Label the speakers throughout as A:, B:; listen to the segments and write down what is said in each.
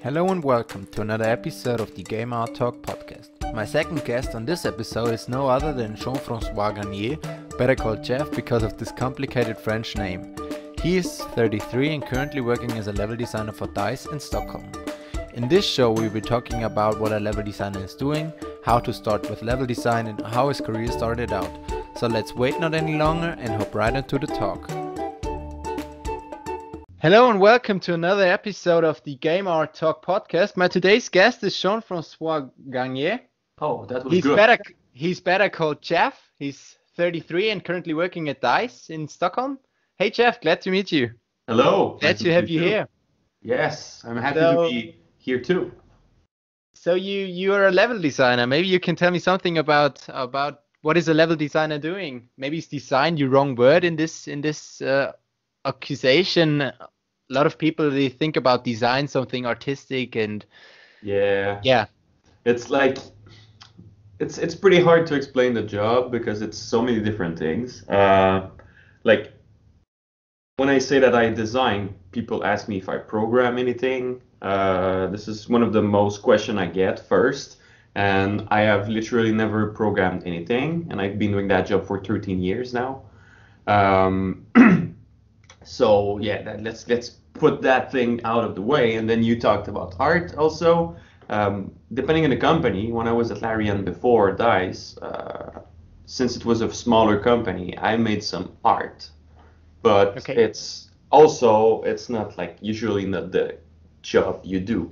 A: Hello and welcome to another episode of the Game Art Talk podcast. My second guest on this episode is no other than Jean-François Gagné, better called Jeff because of this complicated French name. He is 33 and currently working as a level designer for DICE in Stockholm. In this show we'll be talking about what a level designer is doing, how to start with level design and how his career started out. So let's wait not any longer and hop right into the talk. Hello and welcome to another episode of the Game Art Talk podcast. My today's guest is Jean-François Gagné.
B: Oh, that was good.
A: He's better called Jeff. He's 33 and currently working at DICE in Stockholm. Hey Jeff, glad to meet you.
B: Hello.
A: Glad to have you here.
B: Yes, I'm happy to be here too.
A: So you are a level designer. Maybe you can tell me something about what is a level designer doing? Maybe it's design the wrong word in this accusation. A lot of people, they think about design something artistic and
B: yeah it's like it's pretty hard to explain the job because it's so many different things. Like when I say that I design, people ask me if I program anything. This is one of the most question I get first, and I have literally never programmed anything, and I've been doing that job for 13 years now. So yeah, let's put that thing out of the way. And then you talked about art also. Depending on the company, when I was at Larian before DICE, since it was a smaller company, I made some art. But it's not like usually not the job you do.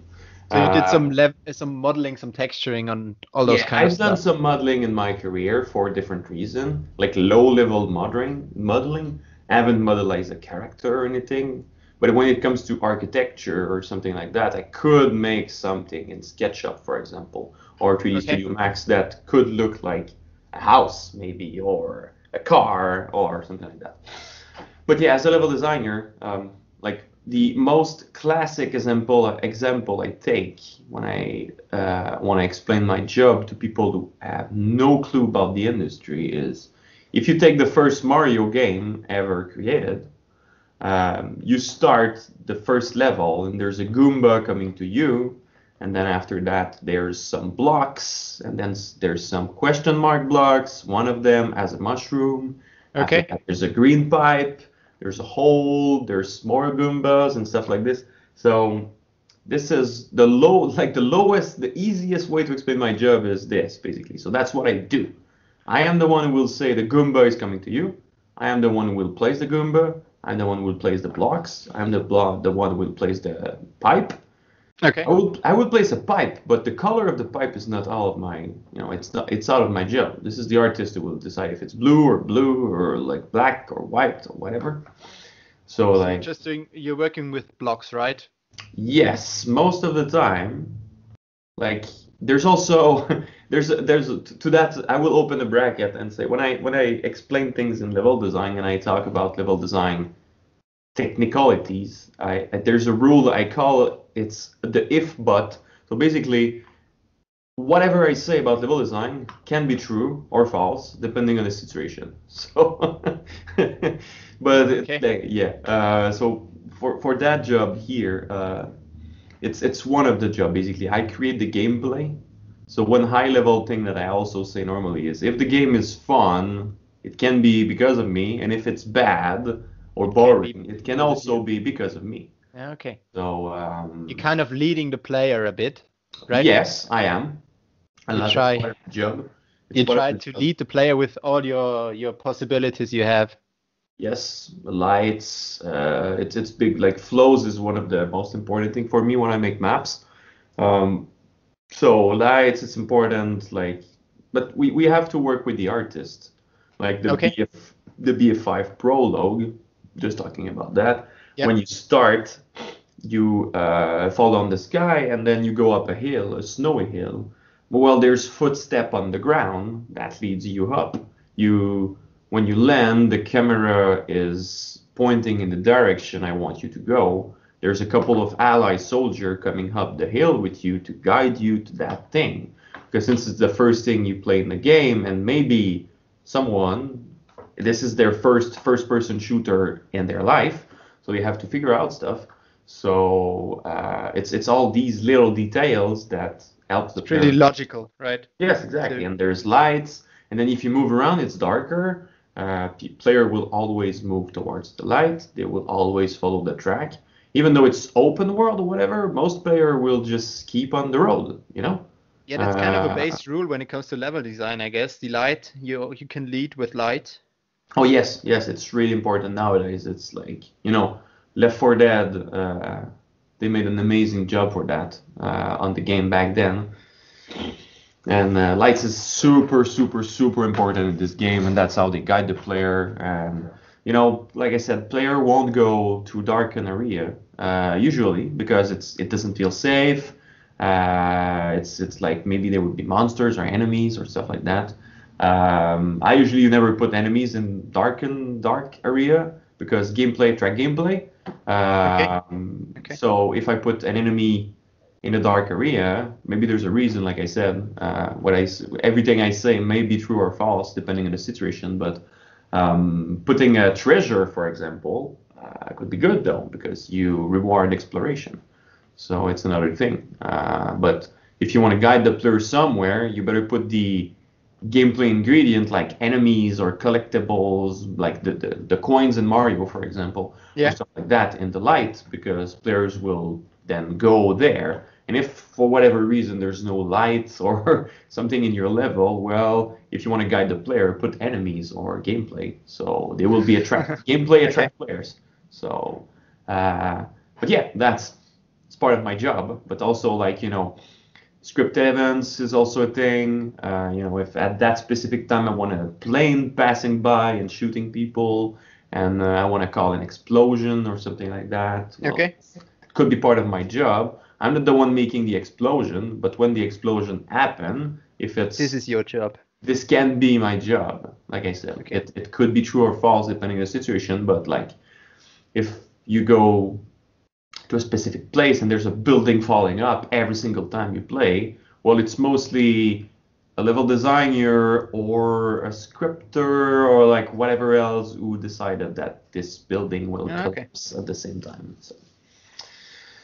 A: So you did some modeling, some texturing on all those kind of stuff.
B: I've done some modeling in my career for different reasons, like low-level modeling. I haven't modelized a character or anything, but when it comes to architecture or something like that, I could make something in SketchUp, for example, or 3D Studio Max that could look like a house, maybe, or a car, or something like that. But yeah, as a level designer, like the most classic example I take when I want to explain my job to people who have no clue about the industry is, if you take the first Mario game ever created, you start the first level and there's a Goomba coming to you, and then after that there's some blocks, and then there's some question mark blocks. One of them has a mushroom.
A: Okay.
B: After that, there's a green pipe. There's a hole. There's more Goombas and stuff like this. So this is the easiest way to explain my job is this, basically. So that's what I do. I am the one who will say the Goomba is coming to you. I am the one who will place the Goomba. I'm the one who will place the blocks. I'm the one who will place the pipe.
A: Okay.
B: I will place a pipe, but the color of the pipe is not all of my, it's out of my job. This is the artist who will decide if it's blue or like black or white or whatever. So like,
A: interesting. You're working with blocks, right?
B: Yes, most of the time. Like there's also there's to that I will open a bracket and say when I explain things in level design and I talk about level design technicalities, there's a rule I call it's the if but. So basically, whatever I say about level design can be true or false depending on the situation. So, but so for that job here, it's one of the job basically. I create the gameplay. So one high level thing that I also say normally is if the game is fun, it can be because of me, and if it's bad or boring, it can also be because of me.
A: Okay.
B: So
A: you're kind of leading the player a bit, right?
B: Yes, I am.
A: You try to lead the player with all your possibilities you have.
B: Yes, lights. It's big. Like flows is one of the most important thing for me when I make maps. So lights, it's important. Like, but we have to work with the artist. Like the BF5 prologue. Just talking about that.
A: Yep.
B: When you start, you fall down the sky and then you go up a hill, a snowy hill. Well, there's footstep on the ground that leads you up. When you land, the camera is pointing in the direction I want you to go. There's a couple of ally soldiers coming up the hill with you to guide you to that thing. Because since it's the first thing you play in the game, and maybe this is their first-person shooter in their life, so you have to figure out stuff. So it's all these little details that help the
A: It's really
B: player.
A: logical, right?
B: Yes, exactly.
A: So
B: And there's lights, and then if you move around, it's darker. Player will always move towards the light. They will always follow the track, even though it's open world or whatever. Most player will just keep on the road, you know.
A: yeah, that's kind of a
B: Uh,
A: base rule when it comes to level design, I guess. The light, you can lead with light.
B: oh yes, yes, it's really important nowadays. It's like Left 4 Dead. They made an amazing job for that on the game back then. And lights is super, super, super important in this game, and that's how they guide the player. And like I said, player won't go to darken area usually because it doesn't feel safe. It's like maybe there would be monsters or enemies or stuff like that. I usually never put enemies in dark area because gameplay track gameplay.
A: Okay.
B: So if I put an enemy in a dark area, maybe there's a reason, like I said. Everything I say may be true or false depending on the situation, but putting a treasure, for example, could be good though because you reward exploration. So it's another thing. But if you want to guide the player somewhere, you better put the gameplay ingredient like enemies or collectibles, like the coins in Mario, for example, or
A: Yeah.
B: stuff like that in the light, because players will then go there. And if for whatever reason there's no light or something in your level, well, if you want to guide the player, put enemies or gameplay, so they will be attract gameplay
A: Okay.
B: attract players. So, but yeah, it's part of my job. But also like script events is also a thing. If at that specific time I want a plane passing by and shooting people, and I want to call an explosion or something like that, well,
A: Okay.
B: it could be part of my job. I'm not the one making the explosion, but when the explosion happen, if
A: This
B: it's
A: is your job.
B: this can be my job. Like I said,
A: Okay.
B: it could be true or false depending on the situation. But like if you go to a specific place and there's a building falling up every single time you play, well, it's mostly a level designer or a scripter or like whatever else who decided that this building will
A: Okay.
B: collapse at the same time.
A: So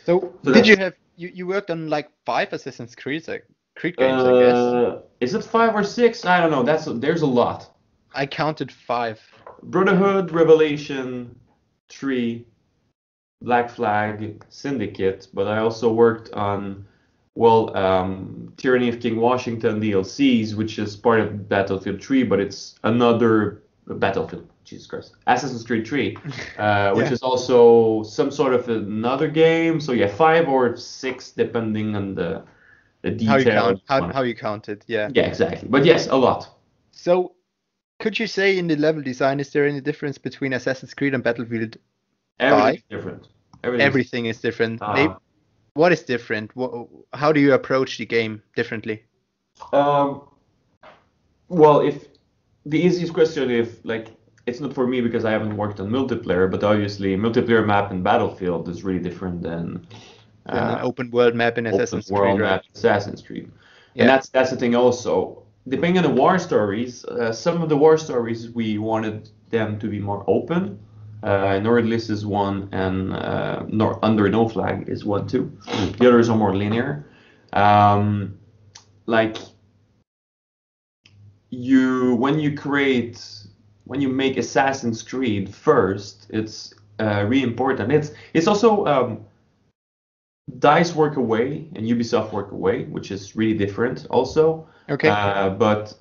B: So
A: did you
B: that's
A: have you worked on like 5 Assassin's Creed games, I guess?
B: is it 5 or 6? I don't know. There's a lot.
A: I counted 5.
B: Brotherhood, Revelation, 3, Black Flag, Syndicate, but I also worked on, well, Tyranny of King Washington DLCs, which is part of Battlefield 3, but it's another Battlefield, Jesus Christ, Assassin's Creed 3, which
A: Yeah.
B: is also some sort of another game. So yeah, 5 or 6, depending on the
A: How you
B: details.
A: count how you count it, yeah.
B: Yeah, exactly. But yes, a lot.
A: So could you say in the level design, is there any difference between Assassin's Creed and Battlefield 5?
B: Everything's different. Everything's
A: Everything is different.
B: uh,
A: What is different? How do you approach the game differently?
B: um, well, if the easiest question, if like it's not for me because I haven't worked on multiplayer, but obviously multiplayer map in Battlefield is really different than
A: Than an
B: uh,
A: open world map in
B: open
A: Assassin's Creed,
B: world
A: right?
B: map in Assassin's Creed, and
A: Yeah.
B: that's the thing also. Depending on the war stories, some of the war stories we wanted them to be more open. Nordlist is one, and Under No Flag is one too. The others are more linear. Um, like when you make Assassin's Creed first, it's really important. It's also DICE work away and Ubisoft work away, which is really different also.
A: Okay.
B: But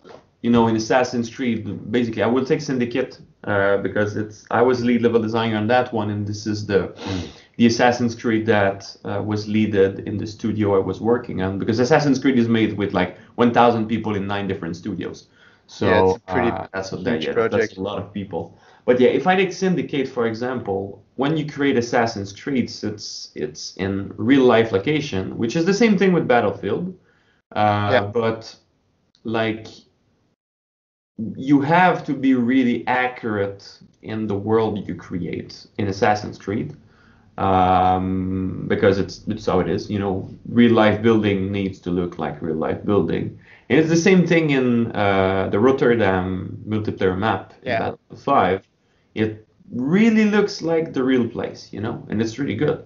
B: in Assassin's Creed, basically, I will take Syndicate because I was lead level designer on that one, and this is the Assassin's Creed that was leaded in the studio I was working on. Because Assassin's Creed is made with like 1,000 people in 9 different studios,
A: Yeah, it's
B: so
A: a pretty
B: that's
A: huge
B: that's
A: project.
B: a lot of people. But yeah, if I take Syndicate for example, when you create Assassin's Creed, it's in real life location, which is the same thing with Battlefield,
A: Yeah.
B: but like you have to be really accurate in the world you create in Assassin's Creed, because it's how it is. Real life building needs to look like real life building, and it's the same thing in the Rotterdam multiplayer map in
A: Yeah.
B: Battlefield 5. It really looks like the real place, and it's really good.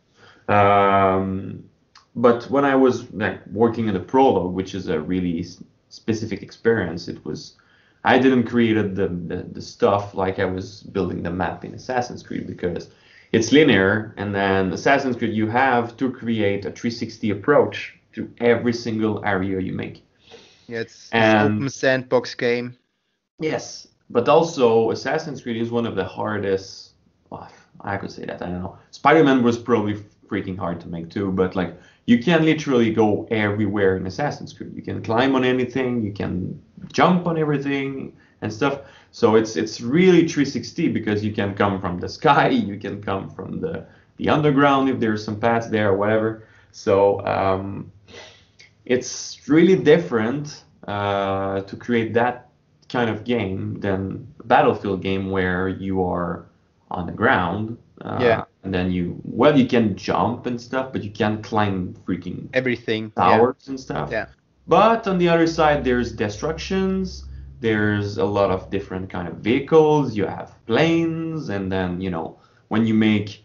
B: But when I was like working in the prologue, which is a really specific experience, I didn't create the stuff like I was building the map in Assassin's Creed, because it's linear, and then Assassin's Creed you have to create a 360 approach to every single area you make.
A: Yeah, it's this
B: And
A: open sandbox game.
B: yes, but also Assassin's Creed is one of the hardest. Well, I could say that, I don't know. Spider-Man was probably freaking hard to make too, but like you can literally go everywhere in Assassin's Creed. You can climb on anything, you can jump on everything and stuff. So it's really 360, because you can come from the sky, you can come from the underground if there's some paths there or whatever. So it's really different to create that kind of game than a Battlefield game where you are on the ground.
A: Yeah.
B: And then you can jump and stuff, but you can't climb freaking
A: Everything.
B: towers and stuff.
A: Yeah.
B: But on the other side, there's destructions. There's a lot of different kind of vehicles. You have planes, and then when you make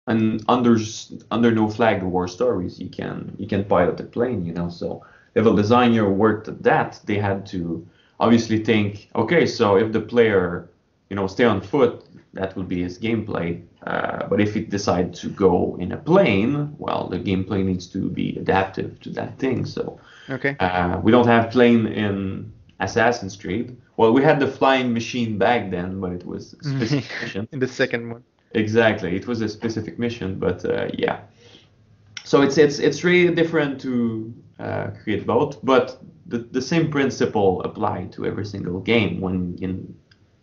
B: an under no flag war stories, you can pilot a plane. So level designer worked at that. They had to obviously think, okay, so if the player stay on foot, that would be his gameplay. But if he decides to go in a plane, well, the gameplay needs to be adaptive to that thing. So
A: Okay.
B: we don't have plane in Assassin's Creed. Well, we had the flying machine back then, but it was a specific mission.
A: In the second one.
B: Exactly, it was a specific mission, but yeah. So it's really different to create both, but the same principle apply to every single game when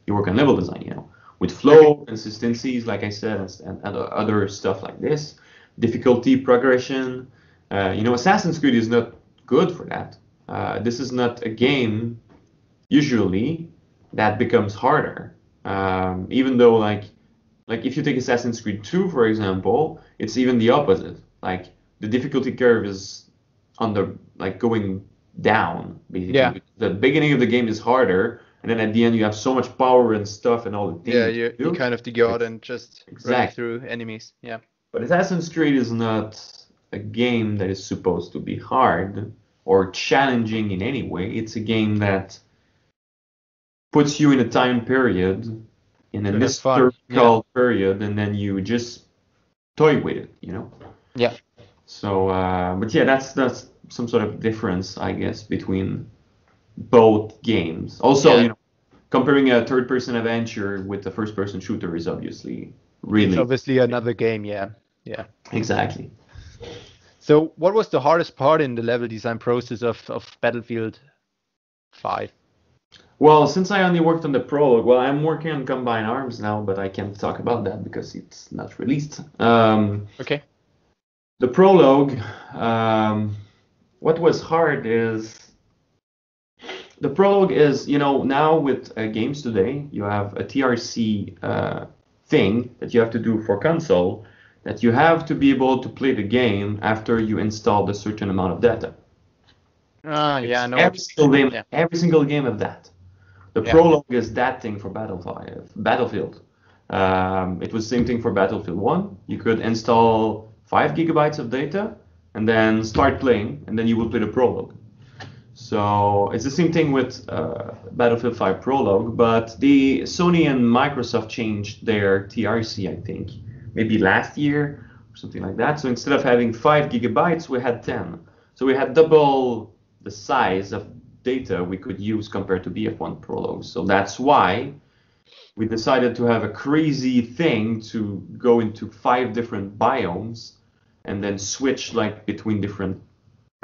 B: you work on level design, with flow, consistencies, like I said, and other stuff like this, difficulty progression. Assassin's Creed is not good for that. This is not a game usually that becomes harder, even though like if you take Assassin's Creed 2, for example, it's even the opposite. Like the difficulty curve is going down, basically.
A: Yeah.
B: The beginning of the game is harder, and then at the end you have so much power and stuff and all the things.
A: Yeah, you kind of dig out and just run through enemies. Yeah.
B: But Assassin's Creed is not a game that is supposed to be hard or challenging in any way. It's a game that puts you in a time period, in a historical period, and then you just toy with it,
A: Yeah.
B: So, but yeah, that's some sort of difference, I guess, between both games. Also, comparing a third-person adventure with a first-person shooter is obviously
A: It's obviously another game. Yeah. Yeah.
B: Exactly.
A: So, what was the hardest part in the level design process of Battlefield 5?
B: Well, since I only worked on the prologue, well, I'm working on Combined Arms now, but I can't talk about that because it's not released.
A: Okay.
B: The prologue, what was hard is, the prologue is, now with games today, you have a TRC thing that you have to do for console, that you have to be able to play the game after you installed a certain amount of data.
A: Yeah, I know.
B: Every single game of that. The prologue is that thing for Battlefield. It was the same thing for Battlefield 1. You could install 5 gigabytes of data and then start playing, and then you will play the prologue. So it's the same thing with Battlefield 5 prologue, but the Sony and Microsoft changed their TRC, I think, maybe last year or something like that. So instead of having 5 gigabytes, we had 10. So we had double the size of data we could use compared to BF1 prologue. So that's why we decided to have a crazy thing to go into 5 different biomes and then switch between different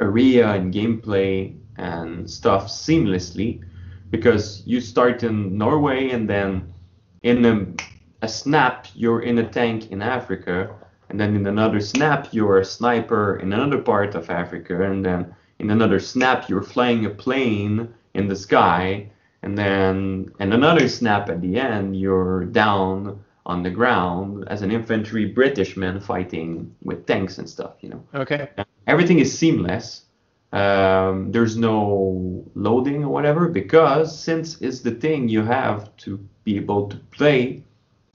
B: area and gameplay and stuff seamlessly, because you start in Norway and then in a snap you're in a tank in Africa, and then in another snap you're a sniper in another part of Africa, and then in another snap you're flying a plane in the sky, and then in another snap at the end you're down on the ground as an infantry British man fighting with tanks and stuff,
A: Okay.
B: Everything is seamless. There's no loading or whatever, because since it's the thing you have to be able to play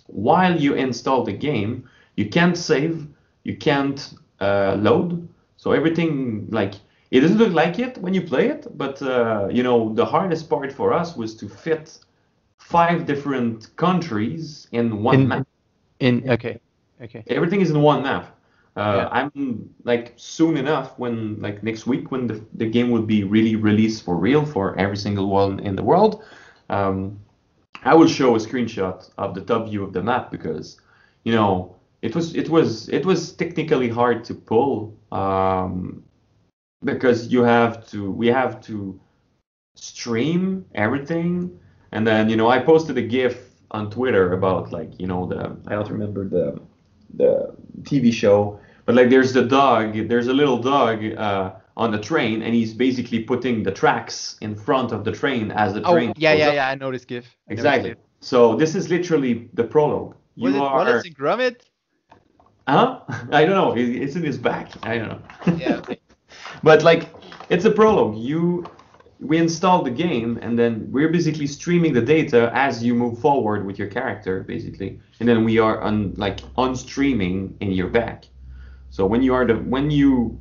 B: while you install the game, you can't save, you can't load. So everything, like, it doesn't look like it when you play it, but you know, the hardest part for us was to fit 5 different countries in one map.
A: Okay.
B: Everything is in one map.
A: Yeah.
B: I'm like soon enough, when like next week, when the game will be really released for real for every single one in the world, I will show a screenshot of the top view of the map, because you know it was technically hard to pull, because we have to stream everything, and then you know I posted a GIF on Twitter about, like, you know, I don't remember the TV show, but like there's a little dog on the train, and he's basically putting the tracks in front of the train as the
A: Oh,
B: train
A: yeah,
B: goes
A: yeah,
B: up.
A: yeah. I know this GIF.
B: Exactly. So this is literally the prologue.
A: Was
B: You
A: it Wallace
B: are,
A: and Gromit?
B: huh? I don't know. It's in his back. I don't know.
A: Yeah. Okay.
B: But like, it's a prologue. We install the game, and then we're basically streaming the data as you move forward with your character, basically, and then we are on streaming in your back. So when you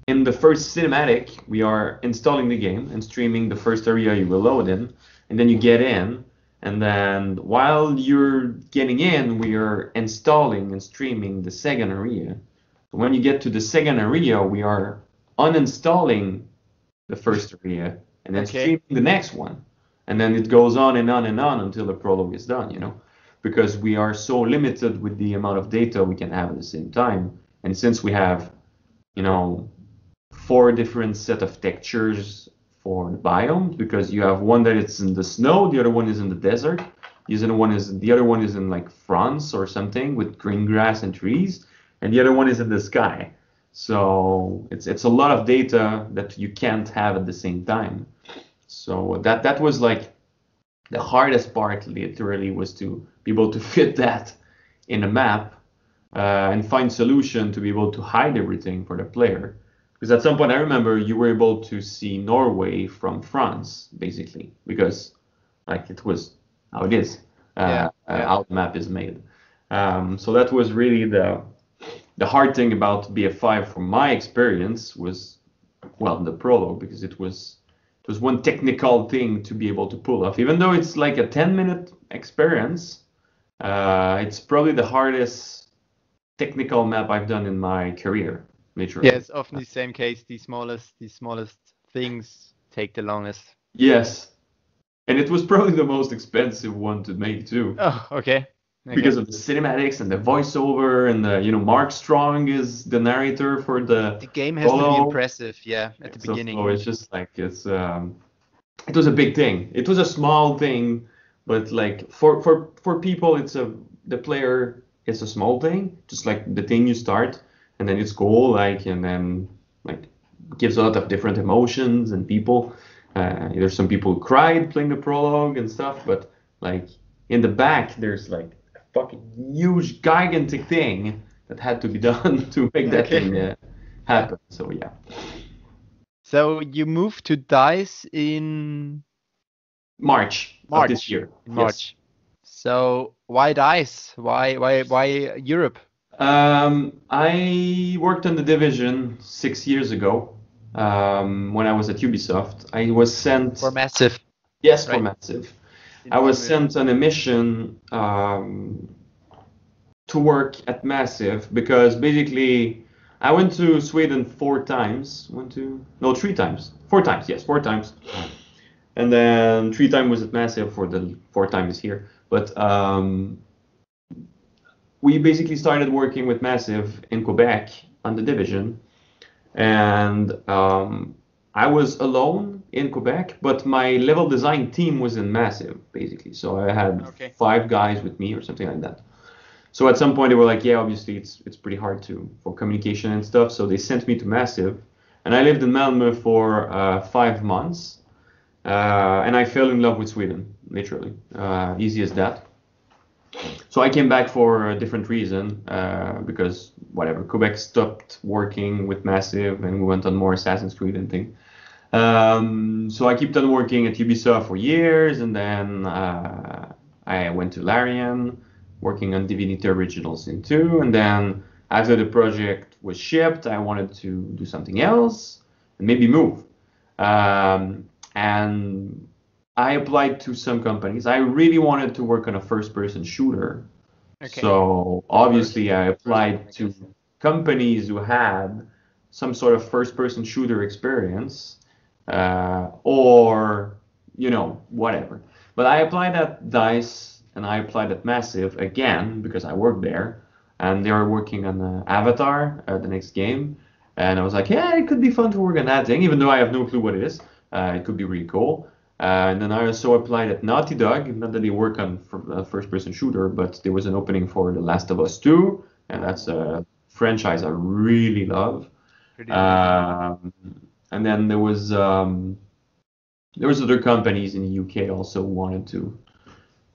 B: in the first cinematic, we are installing the game and streaming the first area you will load in, and then you get in, and then while you're getting in, we are installing and streaming the second area. When you get to the second area, we are uninstalling the first area and then
A: Okay.
B: streaming the next one. And then it goes on and on and on until the prologue is done, you know, because we are so limited with the amount of data we can have at the same time. And since we have, you know, 4 different set of textures for the biomes, because you have one that it's in the snow, the other one is in the desert, the other one is in like France or something with green grass and trees, and the other one is in the sky. So it's a lot of data that you can't have at the same time. So that was like the hardest part, literally, was to be able to fit that in a map, and find solution to be able to hide everything for the player. Because at some point, I remember you were able to see Norway from France, basically, because like it was how it is, how the map is made. So that was really the hard thing about BF5 from my experience was, well, the prologue, because it was one technical thing to be able to pull off. Even though it's like a 10-minute experience, it's probably the hardest technical map I've done in my career, literally.
A: Yeah, it's often the same case. The smallest things take the longest.
B: Yes. And it was probably the most expensive one to make too.
A: Oh, okay.
B: Because of the cinematics and the voiceover, and the, you know, Mark Strong is the narrator for the
A: game has to be
B: prologue.
A: impressive, yeah, at the beginning.
B: So it's just like it was a big thing. It was a small thing, but like for people, the player, it's a small thing, just like the thing you start, and then it's cool, like, and then like gives a lot of different emotions and people. There's some people who cried playing the prologue and stuff, but like in the back, there's like a fucking huge, gigantic thing that had to be done to make that thing happen. So yeah.
A: So you moved to DICE in
B: March of this year.
A: In March. Yes. So why DICE? Why Europe?
B: I worked on the Division 6 years ago. When I was at Ubisoft, I was sent
A: for Massive.
B: Yes, right? For Massive. I was sent on a mission to work at Massive, because basically I went to Sweden 4 times. 3 times. 4 times, yes, 4 times. And then 3 times was at Massive, for the 4th time is here. But we basically started working with Massive in Quebec on the Division. And I was alone in Quebec, but my level design team was in Massive, basically. So I had 5 guys with me or something like that. So at some point they were like, yeah, obviously it's pretty hard for communication and stuff. So they sent me to Massive, and I lived in Malmö for 5 months, and I fell in love with Sweden, literally, easy as that. So I came back for a different reason, because whatever, Quebec stopped working with Massive, and we went on more Assassin's Creed and thing. So I kept on working at Ubisoft for years, and then I went to Larian, working on Divinity Original Sin 2, and then after the project was shipped, I wanted to do something else and maybe move. And I applied to some companies. I really wanted to work on a first-person shooter.
A: Okay.
B: So obviously I applied to companies who had some sort of first-person shooter experience, or, whatever. But I applied at DICE and I applied at Massive again because I worked there, and they were working on Avatar, the next game. And I was like, yeah, it could be fun to work on that thing, even though I have no clue what it is. It could be really cool. And then I also applied at Naughty Dog, not that they work on a first-person shooter, but there was an opening for The Last of Us 2, and that's a franchise I really love.
A: Pretty nice.
B: And then there was other companies in the UK also wanted to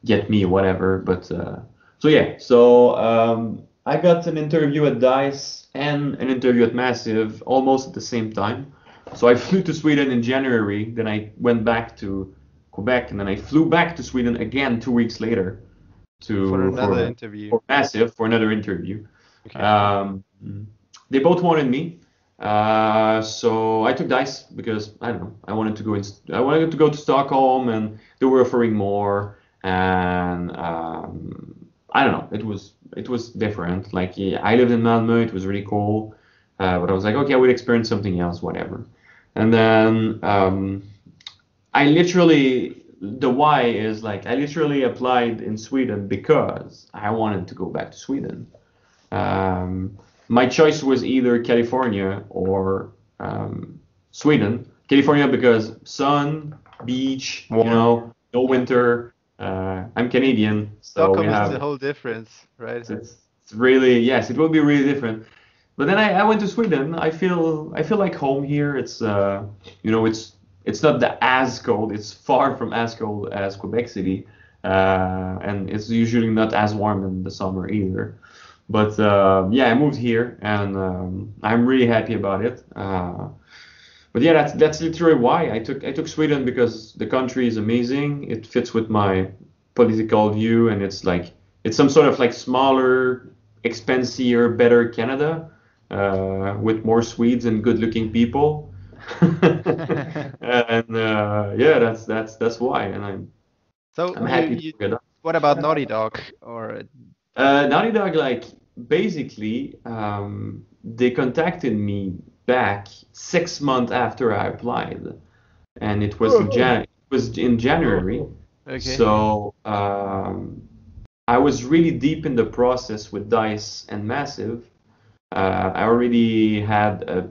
B: get me, whatever. But I got an interview at DICE and an interview at Massive almost at the same time. So I flew to Sweden in January, then I went back to Quebec, and then I flew back to Sweden again 2 weeks later
A: For another interview.
B: for Massive for another interview.
A: Okay.
B: They both wanted me, so I took DICE because I don't know. I wanted to go to Stockholm, and they were offering more, and I don't know. It was different. Like, yeah, I lived in Malmö. It was really cool, but I was like, okay, I would experience something else, whatever. And then I literally the why is like I literally applied in Sweden because I wanted to go back to Sweden. My choice was either California or Sweden. California because sun, beach, no winter. I'm Canadian, so
A: Stockholm
B: we
A: is
B: have
A: the whole difference, right?
B: it's really, yes, it will be really different. But then I went to Sweden. I feel like home here. It's it's not as cold. It's far from as cold as Quebec City, and it's usually not as warm in the summer either. But yeah, I moved here, and I'm really happy about it. But yeah, that's literally why I took Sweden, because the country is amazing. It fits with my political view, and it's some sort of like smaller, expensive, better Canada, with more Swedes and good-looking people. And yeah, that's why, and
A: So
B: I'm happy to get up.
A: what about Naughty Dog or
B: Naughty Dog, like, basically, they contacted me back 6 months after I applied, and it was in January.
A: okay?
B: So I was really deep in the process with DICE and Massive. I already had a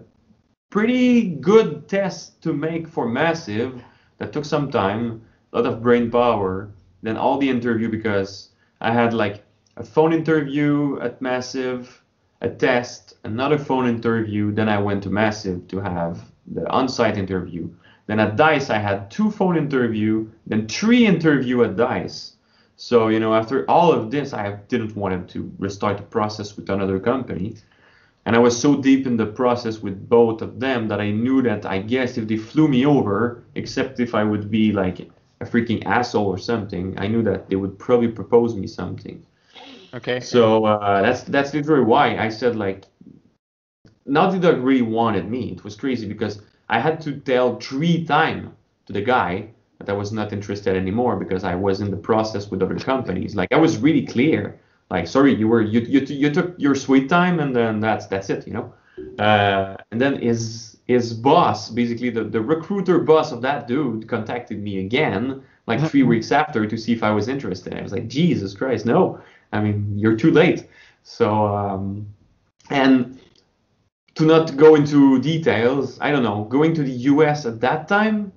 B: pretty good test to make for Massive that took some time, a lot of brain power, then all the interview, because I had like a phone interview at Massive, a test, another phone interview, then I went to Massive to have the on-site interview. Then at DICE I had 2 phone interview, then 3 interview at DICE. So, after all of this, I didn't want to restart the process with another company. And I was so deep in the process with both of them that I knew that, I guess, if they flew me over, except if I would be like a freaking asshole or something, I knew that they would probably propose me something.
A: Okay.
B: So that's literally why I said, like, Naughty Dog really wanted me. It was crazy because I had to tell 3 times to the guy that I was not interested anymore because I was in the process with other companies. Like, I was really clear. Like, sorry, you took your sweet time, and then that's it, And then his boss, basically the recruiter boss of that dude, contacted me again like 3 weeks after to see if I was interested. I was like, Jesus Christ, no. I mean, you're too late. So and to not go into details, I don't know, going to the US at that time,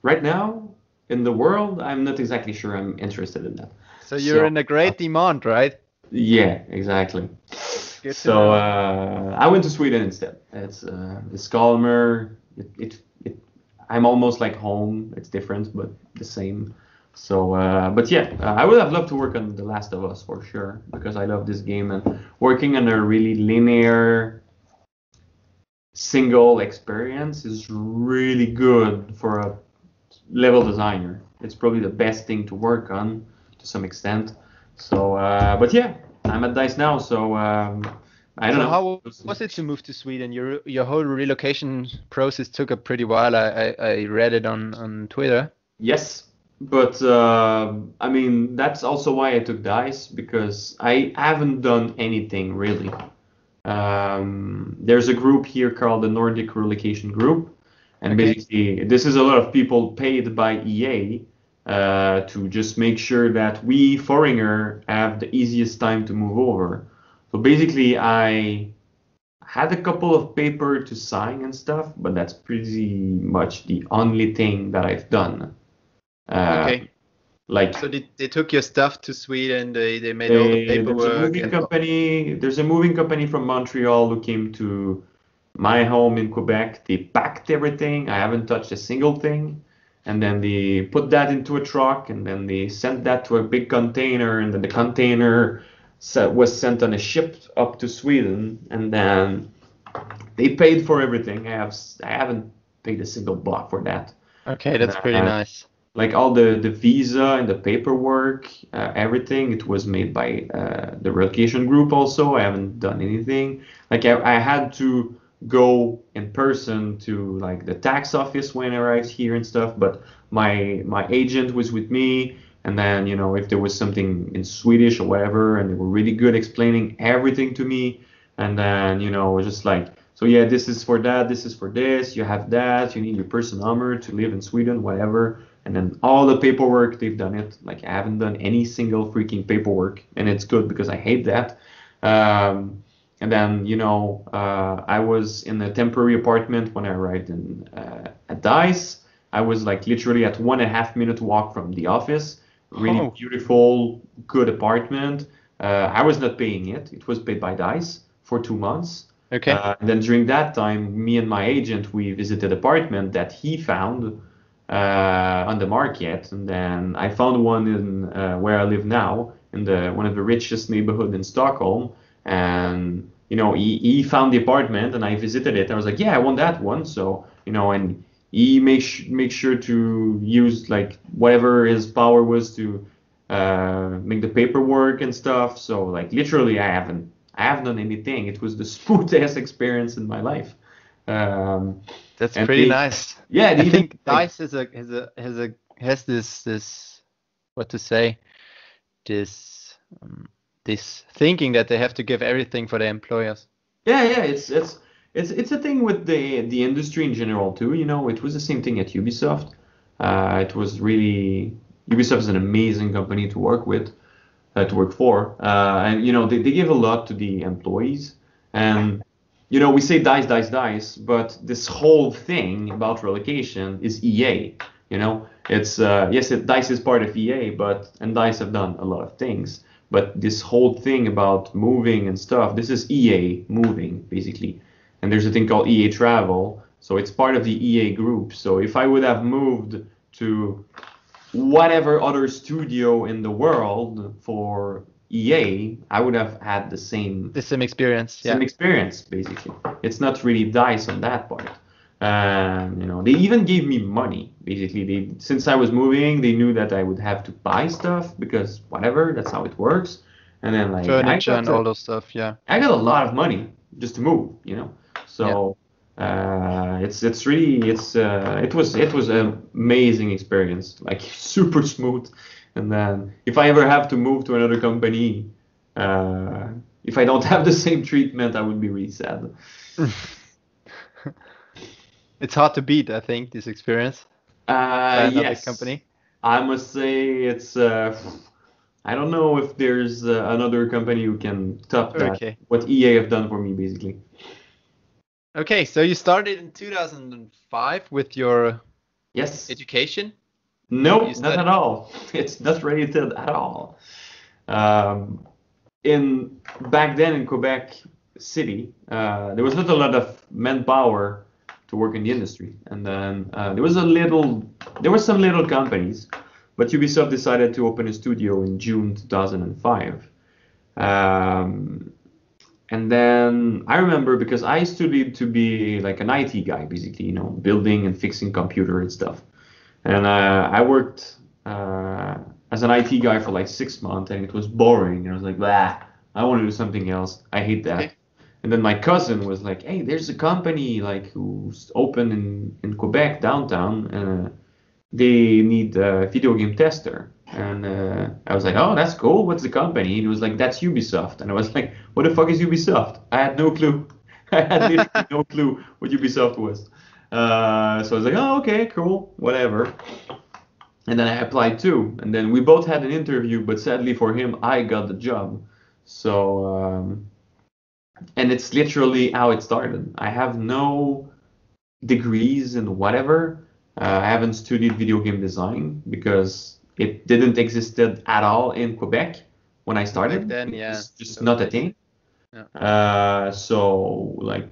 B: right now in the world, I'm not exactly sure I'm interested in that.
A: So you're in a great demand, right?
B: Yeah, exactly.
A: Good to
B: So
A: know.
B: I went to Sweden instead. It's calmer. I'm almost like home. It's different, but the same. So, but yeah, I would have loved to work on The Last of Us for sure, because I love this game, and working on a really linear single experience is really good for a level designer. It's probably the best thing to work on to some extent. So, but yeah, I'm at DICE now, so I don't
A: So
B: know.
A: how was it to move to Sweden? Your whole relocation process took a pretty while. I read it on Twitter.
B: Yes, but I mean that's also why I took DICE because I haven't done anything really. There's a group here called the Nordic Relocation Group, and
A: Okay.
B: basically this is a lot of people paid by EA to just make sure that we foreigner have the easiest time to move over. So basically, I had a couple of paper to sign and stuff, but that's pretty much the only thing that I've done. Uh,
A: Okay.
B: like
A: So they took your stuff to Sweden. They made all the paperwork and
B: there's a moving company from Montreal who came to my home in Quebec. They packed everything. I haven't touched a single thing. And then they put that into a truck and then they sent that to a big container and then the container was sent on a ship up to Sweden and then they paid for everything. I haven't paid a single buck for that.
A: okay, that's pretty
B: Uh,
A: nice.
B: like all the visa and the paperwork, everything, it was made by the relocation group also. I haven't done anything. Like I had to go in person to like the tax office when I arrived here and stuff, but my agent was with me. And then, you know, if there was something in Swedish or whatever, and they were really good explaining everything to me. And then, you know, just like, so yeah, this is for that, this is for this, you have that, you need your person number to live in Sweden, whatever. And then all the paperwork, they've done it. Like I haven't done any single freaking paperwork, and it's good because I hate that. And then, you know, I was in a temporary apartment when I arrived in at DICE. I was like literally at 1.5 minute walk from the office. Really
A: Oh,
B: beautiful, good apartment. I was not paying it. It was paid by DICE for 2 months.
A: okay.
B: And then during that time, me and my agent, we visited apartment that he found on the market, and then I found one in where I live now, in the one of the richest neighborhood in Stockholm. And you know, he found the apartment, and I visited it. I was like, yeah, I want that one. So you know, and he make sure to use like whatever his power was to make the paperwork and stuff. So like literally, I haven't done anything. It was the smoothest experience in my life. Um,
A: That's
B: and
A: pretty nice.
B: they
A: I
B: even
A: think
B: like
A: Dice has this what to say this this thinking that they have to give everything for their employers.
B: yeah, it's a thing with the industry in general too. You know, it was the same thing at Ubisoft. It was really Ubisoft is an amazing company to work with, to work for, and you know they give a lot to the employees. And you know we say dice, dice, dice, but this whole thing about relocation is EA. You know, it's yes, Dice is part of EA, but and Dice have done a lot of things. But this whole thing about moving and stuff, this is EA moving basically. And there's a thing called EA Travel, so it's part of the EA group. So if I would have moved to whatever other studio in the world for EA, I would have had the
A: The same experience,
B: same
A: yeah.
B: experience basically. It's not really DICE on that part. And you know, they even gave me money. Basically, they since I was moving, they knew that I would have to buy stuff because whatever, that's how it works. And then like
A: Furniture and all those stuff, yeah.
B: I got a lot of money just to move, you know.
A: Yeah.
B: So it's really it was an amazing experience, like super smooth. And then if I ever have to move to another company, if I don't have the same treatment, I would be really sad.
A: It's hard to beat, I think, this experience by another
B: Yes,
A: company.
B: I must say it's. I don't know if there's another company who can top that.
A: Okay.
B: What EA have done for me, basically.
A: Okay, so you started in 2005 with your
B: Yes.
A: education. You
B: Nope, not
A: studied.
B: at all. It's not related at all. Um, in back then in Quebec City, there was not a lot of manpower to work in the industry, and then there were some little companies, but Ubisoft decided to open a studio in June 2005. Um, and then I remember because I studied to be like an IT guy, basically, you know, building and fixing computer and stuff. And I worked as an IT guy for like 6 months, and it was boring. And I was like, bah, I want to do something else. I hate that.
A: Okay.
B: And then my cousin was like, "Hey, there's a company like who's open in Quebec downtown, and they need a video game tester." And I was like, "Oh, that's cool. What's the company?" And he was like, "That's Ubisoft." And I was like, "What the fuck is Ubisoft?" I had no clue. I had literally no clue what Ubisoft was. So I was like, "Oh, okay, cool, whatever." And then I applied too. And then we both had an interview, but sadly for him, I got the job. So, and it's literally how it started. I have no degrees in whatever. I haven't studied video game design because it didn't existed at all in Quebec when I
A: Back
B: started.
A: then,
B: It
A: yeah.
B: was just not a
A: Totally.
B: thing.
A: Yeah.
B: So like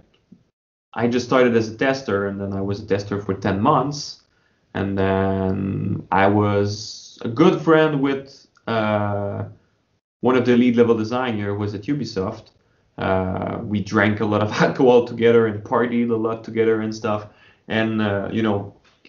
B: I just started as a tester, and then I was a tester for 10 months, and then I was a good friend with one of the lead level designer was at Ubisoft. We drank a lot of alcohol together and partied a lot together and stuff. And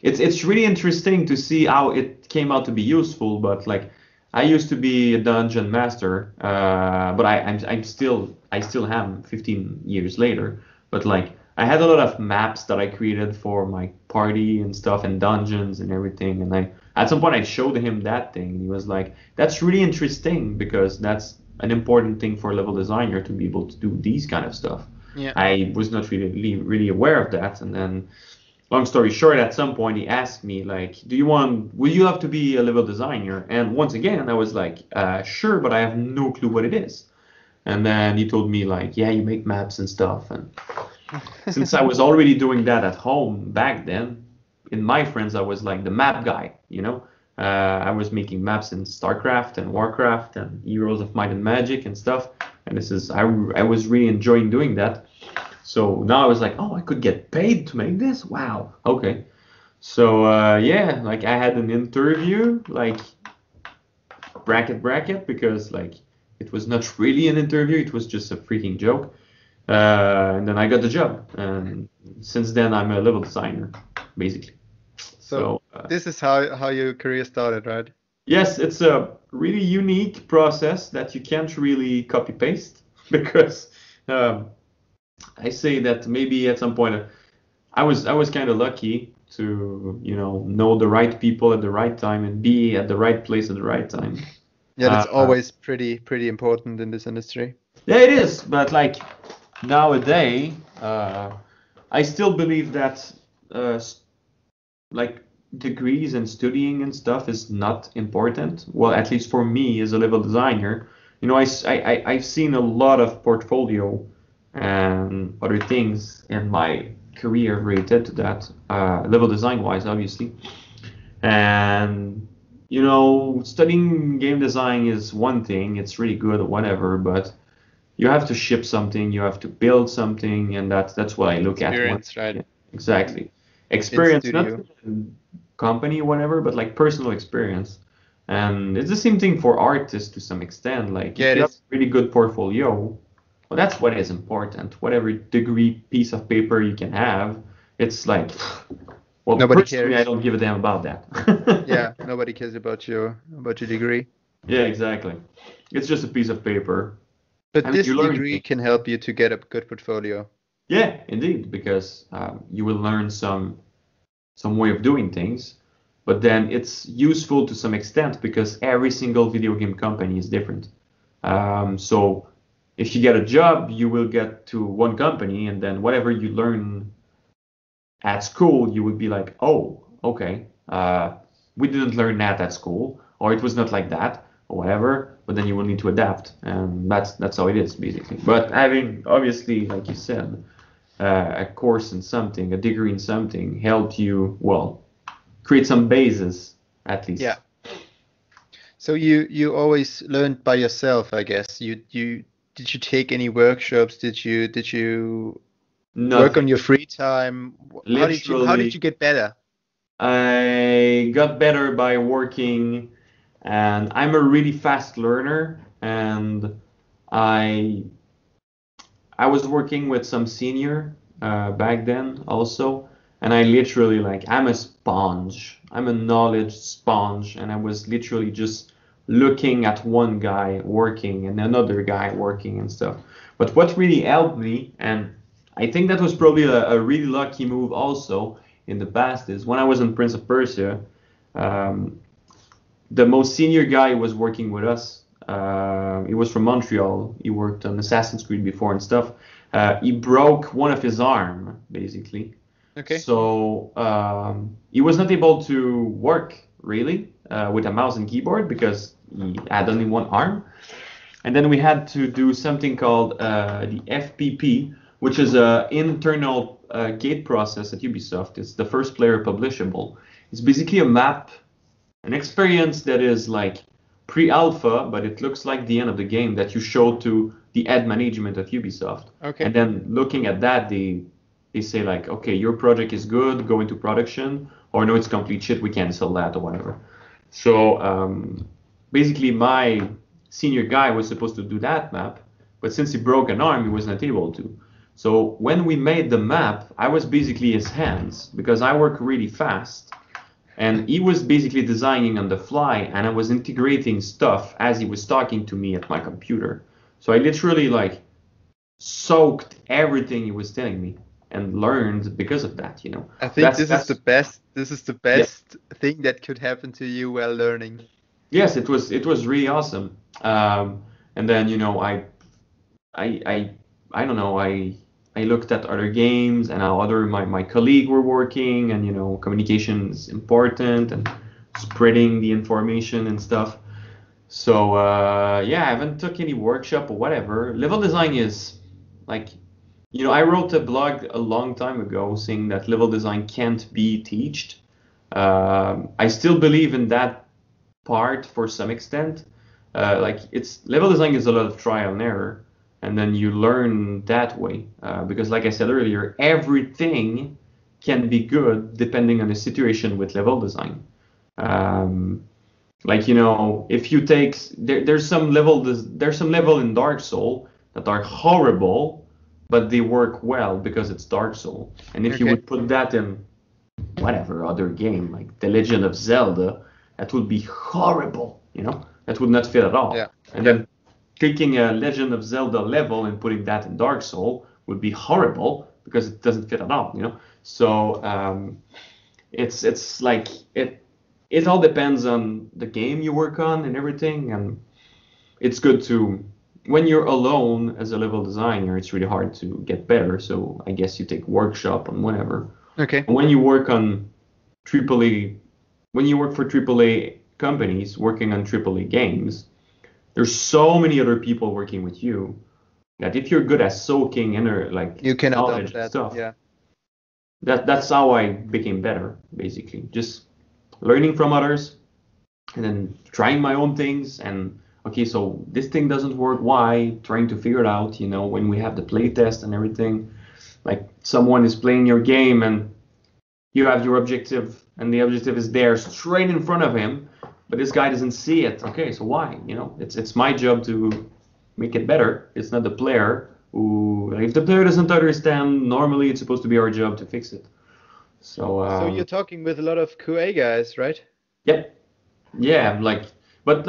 B: it's really interesting to see how it came out to be useful. But like, I used to be a dungeon master, but I still am 15 years later. But like, I had a lot of maps that I created for my party and stuff, and dungeons and everything. And I at some point I showed him that thing, and he was like, "That's really interesting because that's an important thing for a level designer to be able to do these kind of stuff."
A: Yeah.
B: I was not really aware of that, and then long story short, at some point he asked me like, will you have to be a level designer? And once again, I was like, sure, but I have no clue what it is. And then he told me like, yeah, you make maps and stuff. And since I was already doing that at home back then, in my friends, I was like the map guy, you know. I was making maps in StarCraft and Warcraft and Heroes of Might and Magic and stuff. And I was really enjoying doing that. So now I was like, oh, I could get paid to make this? Wow. Okay. So yeah, like I had an interview, like bracket, because like it was not really an interview, it was just a freaking joke. And then I got the job, and since then I'm a level designer, basically.
A: So
B: So
A: this is how your career started, right?
B: yes, it's a really unique process that you can't really copy paste because um, I say that maybe at some point I was kind of lucky to know the right people at the right time and be at the right place at the right time.
A: Yeah, that's
B: Uh,
A: always pretty important in this industry.
B: yeah, it is, but like nowadays, I still believe that like degrees and studying and stuff is not important. Well, at least for me as a level designer, I've seen a lot of portfolio and other things in my career related to that, level design wise, obviously. And studying game design is one thing, it's really good or whatever, but you have to ship something, you have to build something, and that's what I look at.
A: Experience, right?
B: Yeah, exactly.
A: In
B: Experience, not
A: studio.
B: company or whatever, but like personal experience. And it's the same thing for artists to some extent. Like
A: Yeah,
B: if
A: it
B: you have
A: is.
B: a really good portfolio, well, that's what is important. Whatever degree piece of paper you can have, it's like, well,
A: Nobody
B: personally, I
A: cares.
B: don't give a damn about that.
A: Yeah, nobody cares about your degree.
B: Yeah, exactly. It's just a piece of paper. I
A: But
B: mean,
A: this
B: you learn
A: degree
B: things.
A: can help you to get a good portfolio.
B: Yeah, indeed, because you will learn some way of doing things, but then it's useful to some extent because every single video game company is different. So if you get a job, you will get to one company, and then whatever you learn at school, you would be like, oh, okay, we didn't learn that at school, or it was not like that, or whatever. But then you will need to adapt, and that's how it is basically. But having obviously, like you said, a course in something, a degree in something, helped you well create some basis at
A: Yeah.
B: least.
A: So you always learned by yourself, I guess. You did you take any workshops? Did you work
B: Nothing.
A: on your free time? How did you
B: Literally,
A: get better?
B: I got better by working, and I'm a really fast learner, and I I was working with some senior back then also, and I literally like I'm a sponge. I'm a knowledge sponge, and I was literally just looking at one guy working and another guy working and stuff. But what really helped me, and I think that was probably a really lucky move also in the past, is when I was in Prince of Persia, um, the most senior guy was working with us. He was from Montreal. He worked on Assassin's Creed before and stuff. He broke one of his arm, basically.
A: Okay.
B: So he was not able to work really with a mouse and keyboard because he had only one arm. And then we had to do something called the FPP, which is an internal gate process at Ubisoft. It's the first player publishable. It's basically a map, an experience that is like pre-alpha, but it looks like the end of the game that you show to the ad management of Ubisoft.
A: Okay.
B: And then looking at that, they say like, okay, your project is good, go into production, or no, it's complete shit, we cancel that or whatever. So basically my senior guy was supposed to do that map, but since he broke an arm, he was not able to. So when we made the map, I was basically his hands because I work really fast. And he was basically designing on the fly, and I was integrating stuff as he was talking to me at my computer. So I literally like soaked everything he was telling me and learned because of that, you know.
A: I think this is the best. This is the best thing that could happen to you while learning.
B: Yes, it was really awesome. And then, you know, I don't know, I looked at other games and how my colleague were working, and you know, communication is important and spreading the information and stuff. So yeah, I haven't took any workshop or whatever. Level design is like, you know, I wrote a blog a long time ago saying that level design can't be taught. I still believe in that part for some extent. Like it's level design is a lot of trial and error. And then you learn that way. Because like I said earlier, everything can be good depending on the situation with level design. Like, you know, if you take, there's some level in Dark Soul that are horrible, but they work well because it's Dark Soul. And if you would put that in whatever other game, like The Legend of Zelda, that would be horrible, you know? That would not fit at all.
A: Yeah.
B: And then taking a Legend of Zelda level and putting that in Dark Soul would be horrible because it doesn't fit at all, you know. So it's like it all depends on the game you work on and everything, and it's good to, when you're alone as a level designer, it's really hard to get better. So I guess you take workshop on whatever.
A: Okay.
B: And when you work on when you work for AAA companies working on AAA games, there's so many other people working with you that if you're good at soaking inner like
A: you can
B: knowledge
A: that
B: stuff,
A: yeah.
B: That's how I became better, basically. Just learning from others and then trying my own things. And okay, so this thing doesn't work, why? Trying to figure it out, you know, when we have the play test and everything. Like someone is playing your game and you have your objective and the objective is there straight in front of him, but this guy doesn't see it. Okay, so why? You know, it's my job to make it better. It's not the player who, if the player doesn't understand, normally it's supposed to be our job to fix it. So
A: you're talking with a lot of QA guys, right?
B: Yep. Yeah, but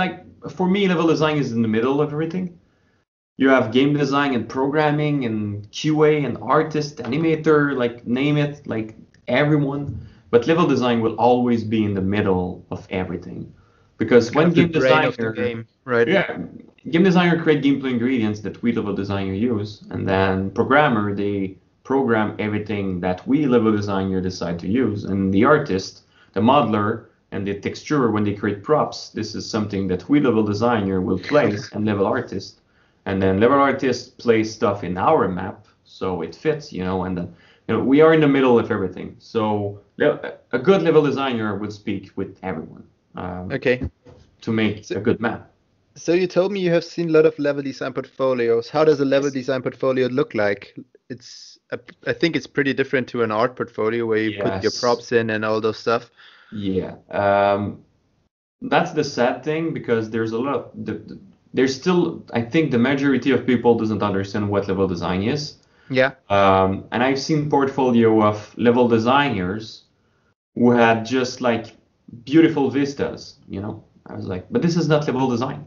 B: for me, level design is in the middle of everything. You have game design and programming and QA and artist, animator, like name it, like everyone. But level design will always be in the middle of everything. Because when game designer,
A: right?
B: Yeah, game designer create gameplay ingredients that we level designer use, and then programmer, they program everything that we level designer decide to use, and the artist, the modeler, and the texturer, when they create props, this is something that we level designer will place and level artist, and then level artist plays stuff in our map so it fits, you know, and then, you know, we are in the middle of everything. So a good level designer would speak with everyone. To make a good map.
A: So you told me you have seen a lot of level design portfolios. How does a level design portfolio look like? I think it's pretty different to an art portfolio where you put your props in and all those stuff.
B: Yeah, that's the sad thing, because there's a lot. There's still, I think, the majority of people doesn't understand what level design is.
A: Yeah.
B: And I've seen portfolio of level designers who had just like beautiful vistas, you know, I was like, but this is not level design.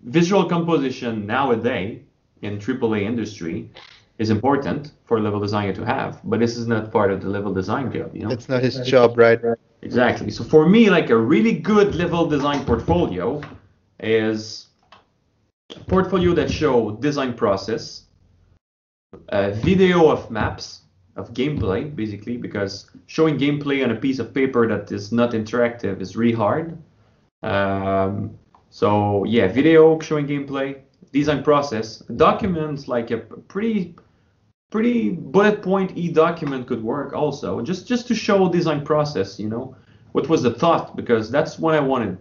B: Visual composition nowadays in AAA industry is important for a level designer to have, but this is not part of the level design job, you know?
A: That's not his job, right?
B: Exactly. So for me, like a really good level design portfolio is a portfolio that show design process, a video of maps, of gameplay, basically, because showing gameplay on a piece of paper that is not interactive is really hard. So yeah, video showing gameplay, design process, documents like a pretty bullet point document could work also, just to show design process, you know, what was the thought, because that's what I want to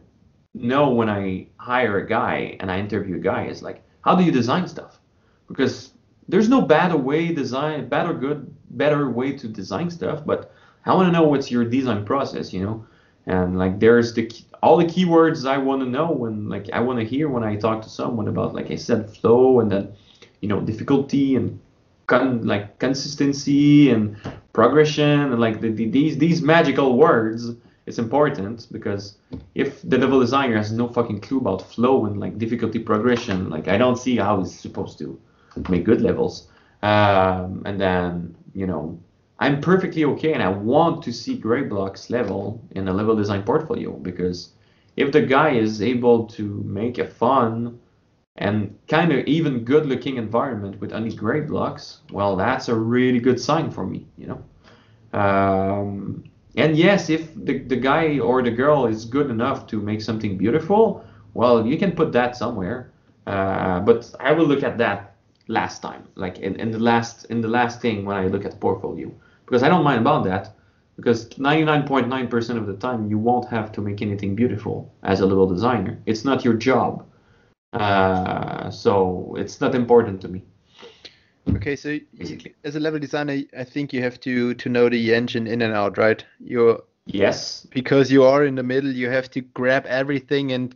B: know when I hire a guy and I interview a guy is like, how do you design stuff? Because there's no bad or good, better way to design stuff, but I want to know what's your design process, you know, and like there's all the keywords I want to know when like I want to hear when I talk to someone about, like I said, flow, and then, you know, difficulty and consistency and progression, and like these magical words. It's important because if the level designer has no fucking clue about flow and like difficulty progression, like I don't see how he's supposed to make good levels. And then, you know, I'm perfectly okay, and I want to see Greyblock's level in a level design portfolio, because if the guy is able to make a fun and kind of even good looking environment with only gray blocks, well, that's a really good sign for me, you know. And yes, if the guy or the girl is good enough to make something beautiful, well, you can put that somewhere. But I will look at that last time, like in the last thing when I look at the portfolio, because I don't mind about that, because 99.9% of the time you won't have to make anything beautiful as a level designer. It's not your job. So it's not important to me.
A: Okay, so as a level designer, I think you have to know the engine in and out, right?
B: Yes.
A: Because you are in the middle, you have to grab everything and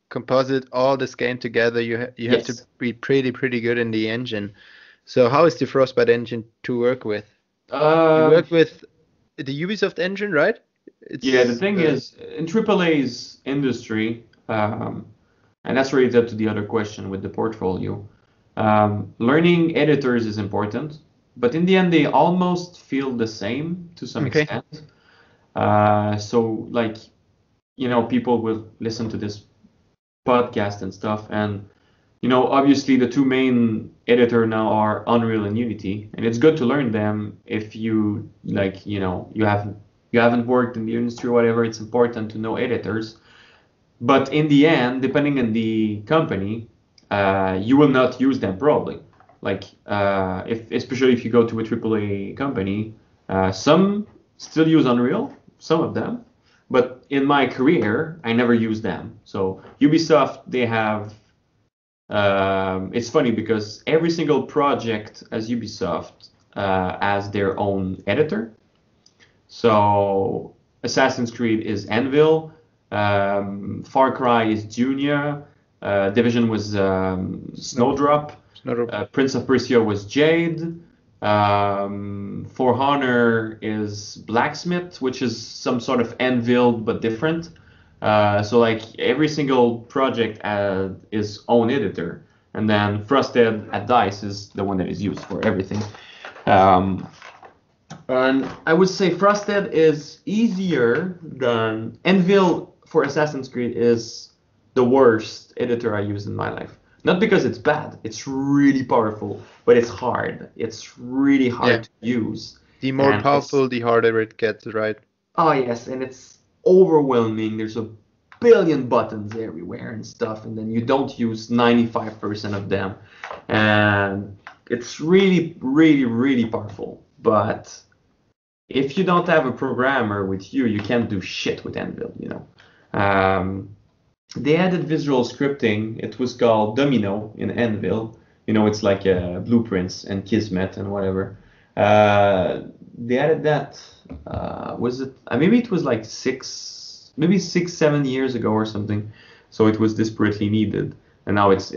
A: composite all this game together. You have to be pretty good in the engine. So how is the Frostbite engine to work with? You work with the Ubisoft engine, right?
B: Yeah, the thing is, in AAA's industry, and that's related to the other question with the portfolio. Learning editors is important, but in the end, they almost feel the same to some extent. So, like, you know, people will listen to this podcast and stuff, and you know, obviously, the two main editor now are Unreal and Unity, and it's good to learn them if you like, you know, you haven't worked in the industry or whatever. It's important to know editors. But in the end, depending on the company, you will not use them probably. Like, especially if you go to a AAA company, some still use Unreal, some of them. But in my career, I never used them. So Ubisoft, they have. It's funny because every single project as Ubisoft has their own editor. So Assassin's Creed is Anvil. Far Cry is Junior, Division was Snowdrop, Prince of Persia was Jade, For Honor is Blacksmith, which is some sort of Anvil but different. So like every single project is own editor, and then Frosted at DICE is the one that is used for everything. And I would say Frosted is easier than Anvil. For Assassin's Creed is the worst editor I used in my life. Not because it's bad, it's really powerful, but it's hard. It's really hard to use.
A: The more powerful, the harder it gets, right?
B: Oh yes, and it's overwhelming. There's a billion buttons everywhere and stuff, and then you don't use 95% of them. And it's really, really, really powerful. But if you don't have a programmer with you, you can't do shit with Anvil, you know. They added visual scripting. It was called Domino in Anvil. You know, it's like Blueprints and Kismet and whatever. They added that. Was it? Maybe it was like 7 years ago or something. So it was desperately needed, and now it's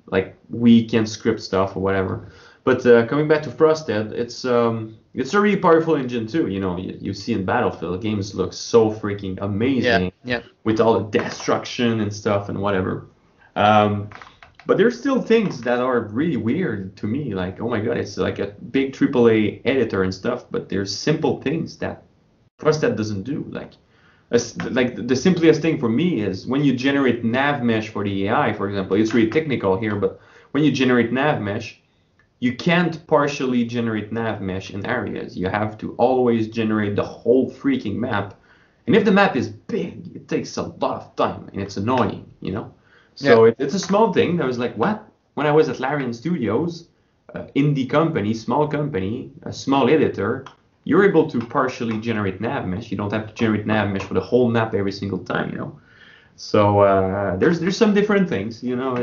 B: like we can script stuff or whatever. But coming back to Frosted, it's a really powerful engine too. You know, you see in Battlefield, games look so freaking amazing.
A: Yeah.
B: with all the destruction and stuff and whatever. Um, but there's still things that are really weird to me. Like, oh my God, it's like a big AAA editor and stuff, but there's simple things that Frosted doesn't do. Like the simplest thing for me is when you generate nav mesh for the AI, for example. It's really technical here, but when you generate nav mesh, you can't partially generate nav mesh in areas. You have to always generate the whole freaking map. And if the map is big, it takes a lot of time and it's annoying, you know? So
A: Yeah.
B: it's a small thing. I was like, what? When I was at Larian Studios, indie company, small company, a small editor, you're able to partially generate nav mesh. You don't have to generate nav mesh for the whole map every single time, you know? So there's some different things, you know.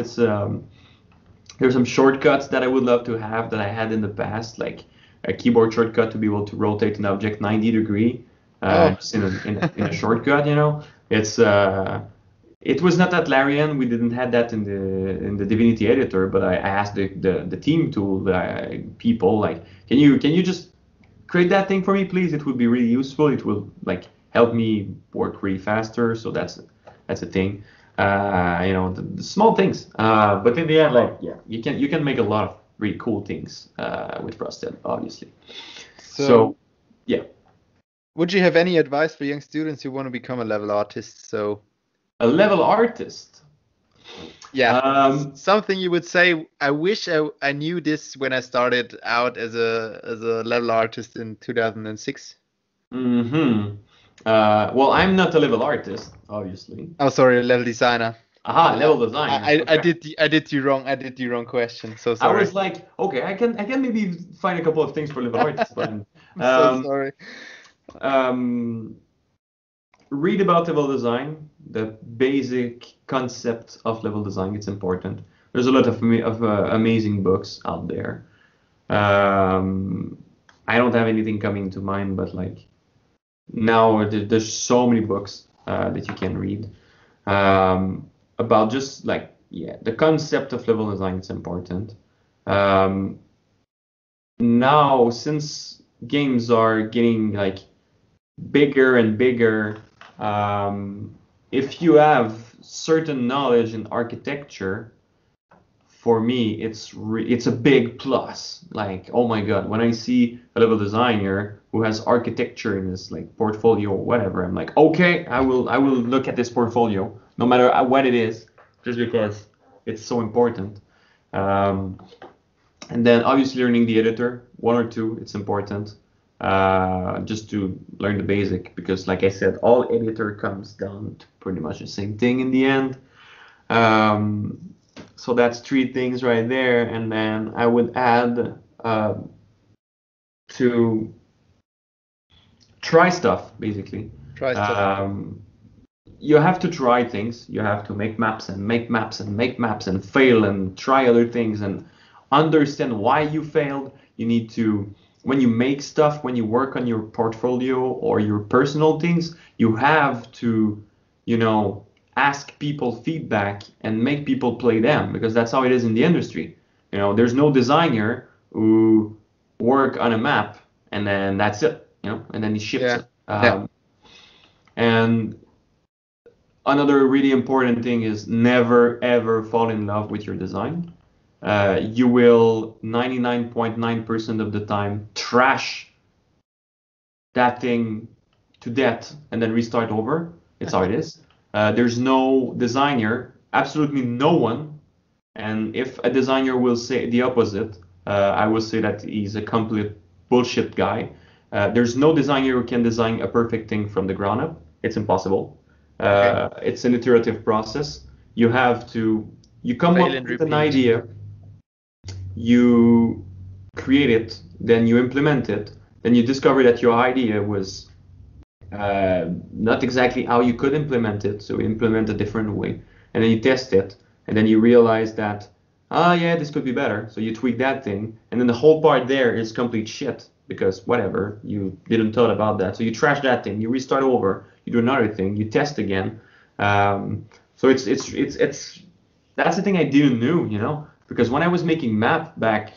B: There's some shortcuts that I would love to have that I had in the past, like a keyboard shortcut to be able to rotate an object 90 degree,
A: Oh.
B: just in a shortcut, you know. It was not at Larian. We didn't have that in the Divinity editor, but I asked the team tool people like, can you just create that thing for me, please? It would be really useful. It will like help me work really faster. So that's a thing. You know, the small things. But in the end, like yeah, you can make a lot of really cool things with Frosted, obviously.
A: So,
B: So yeah,
A: would you have any advice for young students who want to become a level artist? So,
B: a level artist.
A: yeah,
B: Um,
A: something you would say, I wish I knew this when I started out as a level artist in 2006.
B: hmm well, I'm not a level artist, obviously.
A: Oh, sorry, level designer.
B: Aha,
A: I,
B: level designer.
A: I
B: Okay.
A: did the wrong question. So
B: I
A: sorry.
B: was like, okay, I can maybe find a couple of things for level artists, but
A: I'm so
B: um,
A: sorry.
B: um, read about level design, the basic concept of level design. It's important. There's a lot of amazing books out there. Um, I don't have anything coming to mind, but like now there's so many books that you can read about just like yeah the concept of level design is important. Um, Now since games are getting like bigger and bigger, um, if you have certain knowledge in architecture, for me, it's a big plus. Like, oh my God, when I see a level designer who has architecture in his like portfolio or whatever, I'm like, okay, I will look at this portfolio, no matter what it is, just because it's so important. Um, and then obviously learning the editor, one or two, it's important. Just to learn the basic, because like I said, all editor comes down to pretty much the same thing in the end. Um, so that's three things right there. And then I would add to try stuff, basically.
A: Try stuff.
B: Um, you have to try things. You have to make maps and make maps and make maps and fail and try other things and understand why you failed. You need to, when you make stuff, when you work on your portfolio or your personal things, you have to, you know, ask people feedback and make people play them, because that's how it is in the industry. You know, there's no designer who work on a map and then that's it, you know, and then he ships
A: Yeah.
B: it.
A: Yeah.
B: And another really important thing is never ever fall in love with your design. You will 99.9% of the time trash that thing to death and then restart over. It's how it is. There's no designer, absolutely no one. And if a designer will say the opposite, I will say that he's a complete bullshit guy. There's no designer who can design a perfect thing from the ground up. It's impossible.
A: Okay.
B: It's an iterative process. You have to, you come
A: Fail
B: up
A: and
B: with an
A: repeat.
B: idea, you create it, then you implement it, then you discover that your idea was not exactly how you could implement it, so you implement a different way, and then you test it, and then you realize that, ah, yeah, this could be better, so you tweak that thing, and then the whole part there is complete shit, because whatever, you didn't thought about that, so you trash that thing, you restart over, you do another thing, you test again, so it's that's the thing I didn't know, you know, because when I was making map back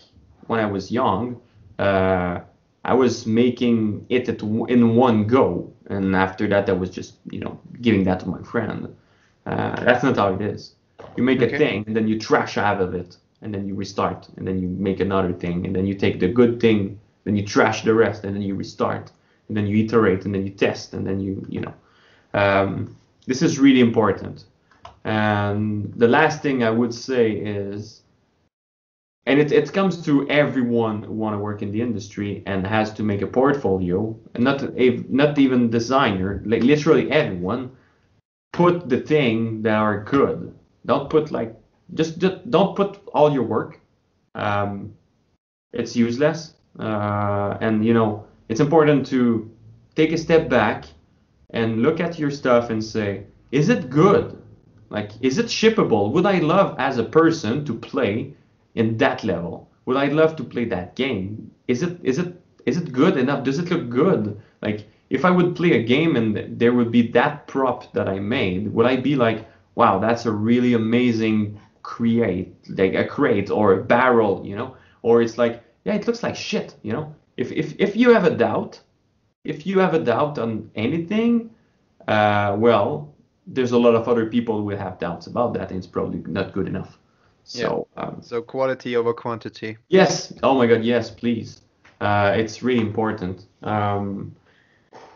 B: when I was young, I was making it in one go, and after that, I was just giving that to my friend. That's not how it is. You make a
A: Okay.
B: thing, and then you trash half of it, and then you restart, and then you make another thing, and then you take the good thing, then you trash the rest, and then you restart, and then you iterate, and then you test, and then this is really important. And the last thing I would say is, and it comes to everyone who want to work in the industry and has to make a portfolio, and not even designer, like literally everyone, put the thing that are good. Don't put like just don't put all your work. Um, it's useless, and it's important to take a step back and look at your stuff and say, is it good? Like, is it shippable? Would I love as a person to play in that level? Would I love to play that game? Is it good enough? Does it look good? Like, if I would play a game and there would be that prop that I made, would I be like, wow, that's a really amazing like a crate or a barrel, Or it's like, yeah, it looks like shit, If you have a doubt, on anything, well, there's a lot of other people who will have doubts about that, and it's probably not good enough.
A: Yeah.
B: So,
A: So quality over quantity.
B: yes, oh my God, yes, please. It's really important.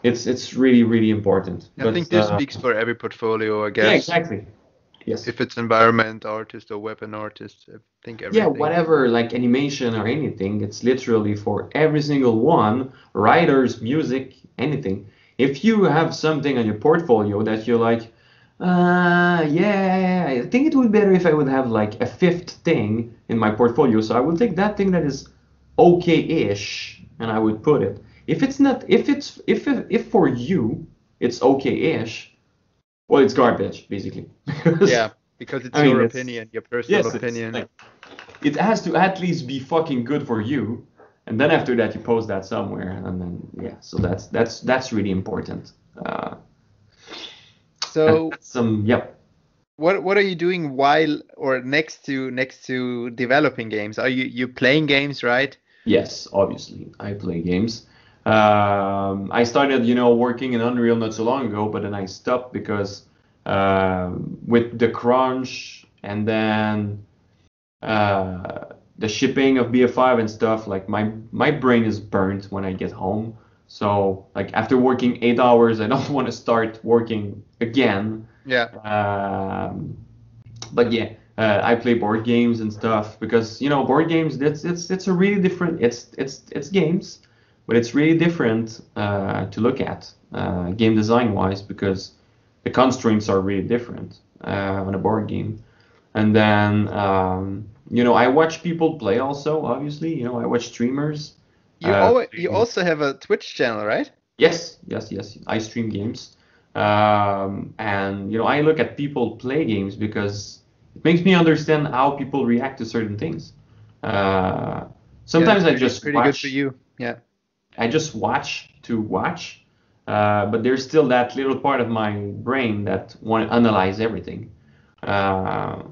B: It's really, really important.
A: I think this speaks for every portfolio, I
B: Yeah,
A: guess.
B: exactly. Yes.
A: If it's environment artist or weapon artist, I think
B: Yeah,
A: everything.
B: whatever, like animation or anything, it's literally for every single one, writers, music, anything. If you have something on your portfolio that you're like, yeah, I think it would be better if I would have like a fifth thing in my portfolio. So I will take that thing that is okay-ish and I would put it. If it's not, if for you it's okay-ish, well, it's garbage basically.
A: Yeah, because it's
B: I mean,
A: your
B: it's
A: opinion, your personal
B: yes, it's
A: opinion.
B: like it has to at least be fucking good for you, and then after that you post that somewhere, and then yeah, so that's really important. And
A: So
B: that's some yep.
A: what are you doing while or next to developing games? Are you playing games, right?
B: Yes, obviously, I play games. I started, working in Unreal not so long ago, but then I stopped because with the crunch and then the shipping of BF5 and stuff, like my brain is burnt when I get home. So like after working 8 hours, I don't want to start working again.
A: Yeah.
B: But yeah, I play board games and stuff because board games it's a really different it's games, but it's really different to look at game design wise because the constraints are really different on a board game. And then I watch people play also. Obviously, I watch streamers.
A: You also have a Twitch channel, right?
B: Yes, yes, yes. I stream games, and I look at people play games because it makes me understand how people react to certain things. Uh,
A: Yeah,
B: Sometimes
A: it's
B: I just
A: pretty good for
B: watch.
A: you. Yeah.
B: I just watch to watch, but there's still that little part of my brain that want to analyze everything. Uh,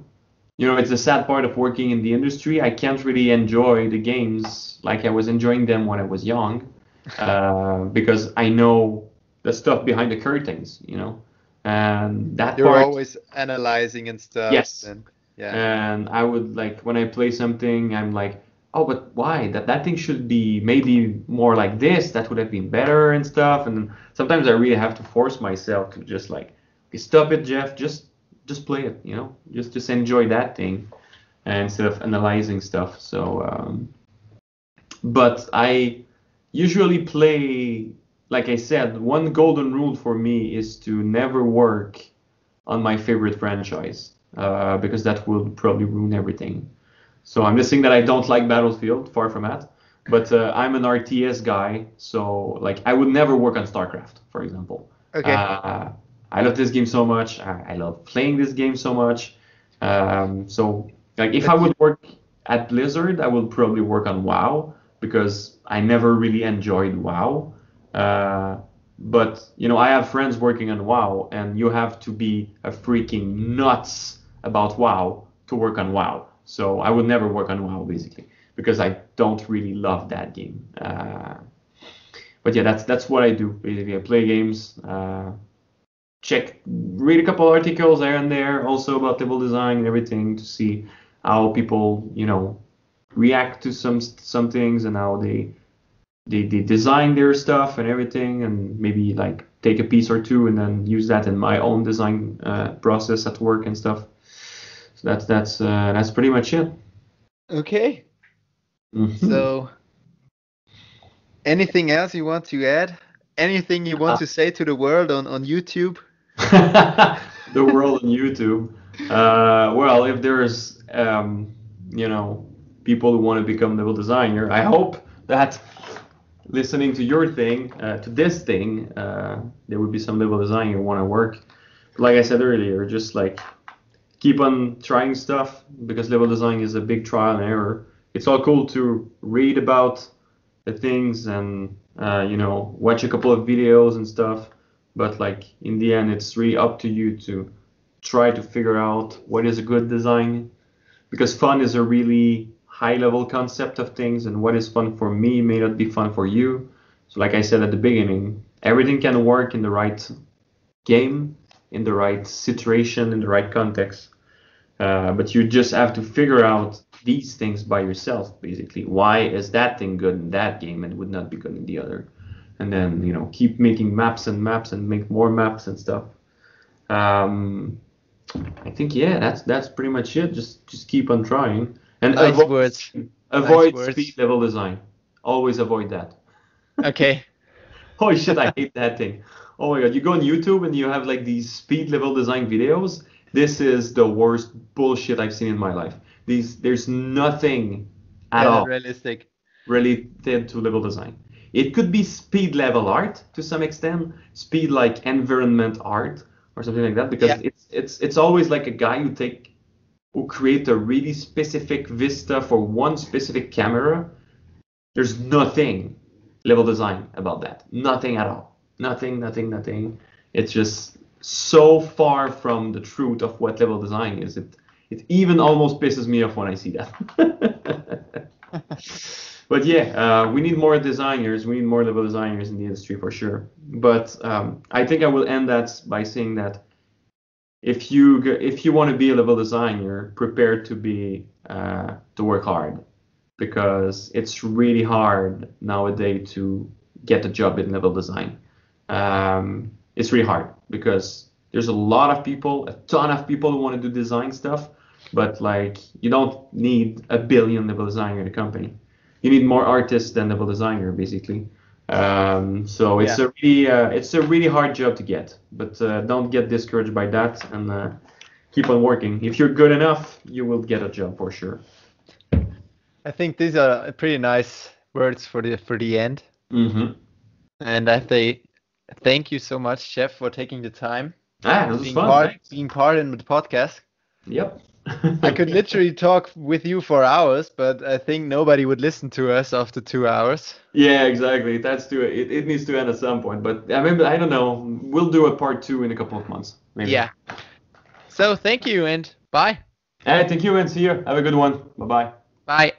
B: it's a sad part of working in the industry. I can't really enjoy the games like I was enjoying them when I was young, because I know the stuff behind the curtains, and that
A: You're
B: part,
A: always analyzing and stuff,
B: yes.
A: and yeah.
B: And I would like when I play something, I'm like, oh, but why? That thing should be maybe more like this. That would have been better and stuff. And sometimes I really have to force myself to just like, okay, stop it, Jeff. Just play it. Just enjoy that thing, instead of analyzing stuff. So, but I usually play. Like I said, one golden rule for me is to never work on my favorite franchise, because that will probably ruin everything. So I'm just saying that I don't like Battlefield, far from that. But I'm an RTS guy, so like I would never work on StarCraft, for example.
A: Okay.
B: I love this game so much. I love playing this game so much. So like if I
A: But you,
B: would work at Blizzard, I would probably work on WoW because I never really enjoyed WoW. Uh, but I have friends working on WoW, and you have to be a freaking nuts about WoW to work on WoW. So I would never work on WoW basically because I don't really love that game. But yeah, that's what I do basically. I play games, read a couple articles there and there, also about level design and everything to see how people, react to some things and how they design their stuff and everything, and maybe like take a piece or two and then use that in my own design process at work and stuff. So that's pretty much it.
A: Okay.
B: Mhm.
A: So, anything else you want to add? Anything you want to say to the world on YouTube?
B: The world on YouTube. Well, if there's people who want to become level designer, I hope that listening to your thing, to this thing, there would be some level designer who want to work. Like I said earlier, just like keep on trying stuff because level design is a big trial and error. It's all cool to read about the things and watch a couple of videos and stuff, but like in the end, it's really up to you to try to figure out what is a good design, because fun is a really high level concept of things, and what is fun for me may not be fun for you. So like I said at the beginning, everything can work in the right game, in the right situation, in the right context. But you just have to figure out these things by yourself, basically. Why is that thing good in that game and would not be good in the other? And then, keep making maps and maps and make more maps and stuff. I think, yeah, that's pretty much it. Just keep on trying. And
A: Nice words.
B: avoid
A: Nice words.
B: speed level design. Always avoid that.
A: Okay.
B: Holy shit, I hate that thing. Oh my god, you go on YouTube and you have like these speed level design videos. This is the worst bullshit I've seen in my life. There's nothing at all
A: Realistic.
B: related to level design. It could be speed level art to some extent, speed like environment art or something like that, because
A: Yeah.
B: it's always like a guy who create a really specific vista for one specific camera. There's nothing level design about that. Nothing at all. Nothing, nothing, nothing. It's just so far from the truth of what level design is. It even almost pisses me off when I see that. But yeah, we need more designers. We need more level designers in the industry for sure. But I think I will end that by saying that if you want to be a level designer, prepare to work hard, because it's really hard nowadays to get a job in level design. It's really hard because there's a lot of people, a ton of people who want to do design stuff, but like you don't need a billion level designer in a company. You need more artists than level designer, basically. So it's a really hard job to get, but don't get discouraged by that and keep on working. If you're good enough, you will get a job for sure.
A: I think these are pretty nice words for the end.
B: Mm-hmm.
A: And I say thank you so much, Chef, for taking the time.
B: This was fun.
A: Being part in the podcast.
B: Yep.
A: I could literally talk with you for hours, but I think nobody would listen to us after 2 hours.
B: Yeah, exactly. It needs to end at some point. But I don't know. We'll do a part 2 in a couple of months, maybe.
A: Yeah. So thank you and bye.
B: Hey, thank you and see you. Have a good one. Bye-bye.
A: Bye.